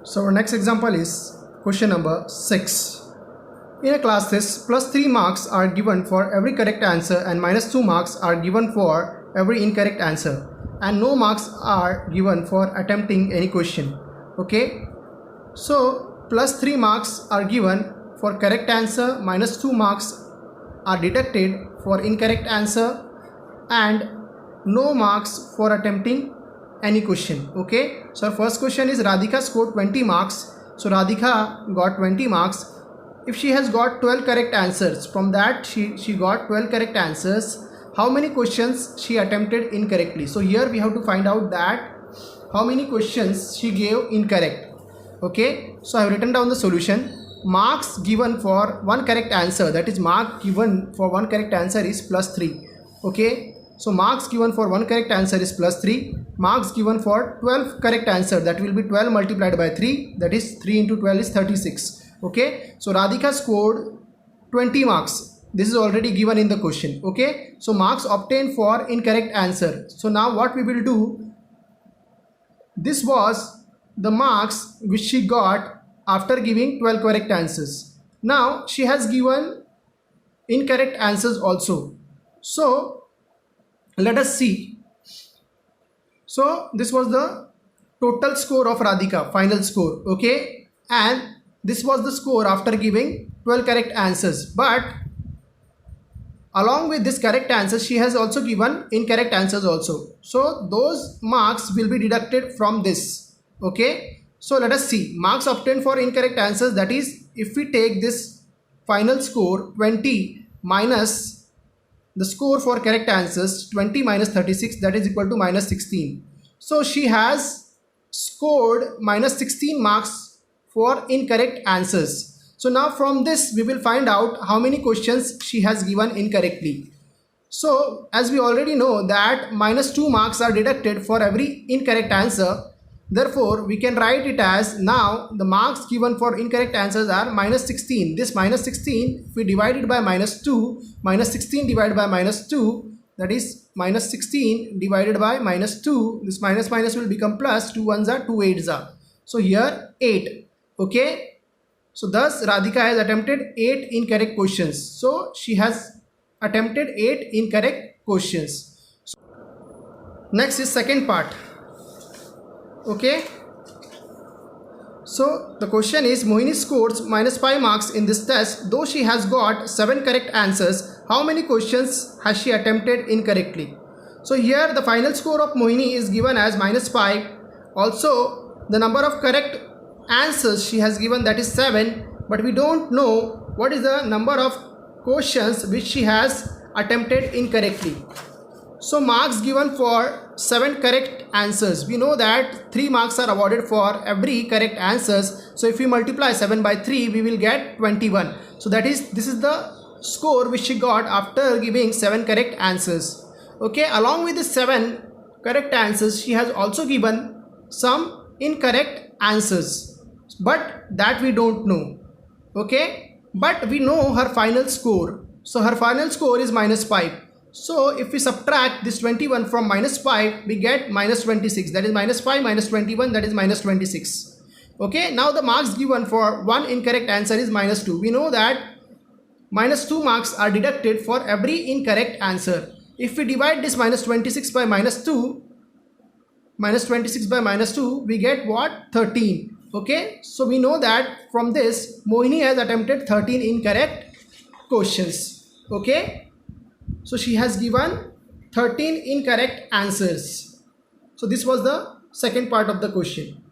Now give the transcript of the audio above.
So our next example is question number 6. In a class test, plus 3 marks are given for every correct answer and minus 2 marks are given for every incorrect answer, and no marks are given for attempting any question. Okay, so plus 3 marks are given for correct answer, minus 2 marks are deducted for incorrect answer, and no marks for attempting any question. Okay, so our first question is Radhika scored 20 marks. So Radhika got 20 marks. If she has got 12 correct answers, from that she got 12 correct answers, how many questions she attempted incorrectly? So here we have to find out that how many questions she gave incorrect. Okay, so I have written down the solution. Marks given for one correct answer, that is mark given for one correct answer, is plus 3. Okay, so marks given for one correct answer is plus 3. Marks given for 12 correct answer, that will be 12 multiplied by 3, that is 3 into 12 is 36. Okay, so Radhika scored 20 marks. This is already given in the question. Okay, so marks obtained for incorrect answer. So now what we will do, this was the marks which she got after giving 12 correct answers. Now she has given incorrect answers also. So let us see. So this was the total score of Radhika, final score. Okay, and this was the score after giving 12 correct answers. But along with this correct answers, she has also given incorrect answers also. So those marks will be deducted from this. Okay, so let us see. Marks obtained for incorrect answers, that is, if we take this final score 20 minus the score for correct answers, 20 minus 36, that is equal to minus 16. So she has scored minus 16 marks for incorrect answers. So now from this we will find out how many questions she has given incorrectly. So as we already know that minus 2 marks are deducted for every incorrect answer, therefore we can write it as, now the marks given for incorrect answers are minus 16. This minus 16, if we divide it by minus 2, minus 16 divided by minus 2, that is minus 16 divided by minus 2, this minus minus will become plus, 2 ones are 2 8s are. So here 8. Okay, so thus Radhika has attempted 8 incorrect questions. So she has attempted 8 incorrect questions. Next is second part. Okay, so the question is, Mohini scores minus 5 marks in this test. Though she has got 7 correct answers, how many questions has she attempted incorrectly? So here the final score of Mohini is given as minus 5. Also the number of correct answers she has given, that is 7, but we don't know what is the number of questions which she has attempted incorrectly. So marks given for 7 correct answers, we know that 3 marks are awarded for every correct answers. So if we multiply 7 by 3, we will get 21. So that is, this is the score which she got after giving 7 correct answers. Okay, along with the 7 correct answers, she has also given some incorrect answers, but that we don't know. Okay, but we know her final score. So her final score is minus 5. So if we subtract this 21 from minus 5, we get minus 26. That is minus 5 minus 21, that is minus 26. Okay, now the marks given for one incorrect answer is minus 2. We know that minus 2 marks are deducted for every incorrect answer. If we divide this minus 26 by minus 2, minus 26 by minus 2, we get what? 13. Okay, so we know that from this Mohini has attempted 13 incorrect questions. Okay, so she has given 13 incorrect answers. So this was the second part of the question.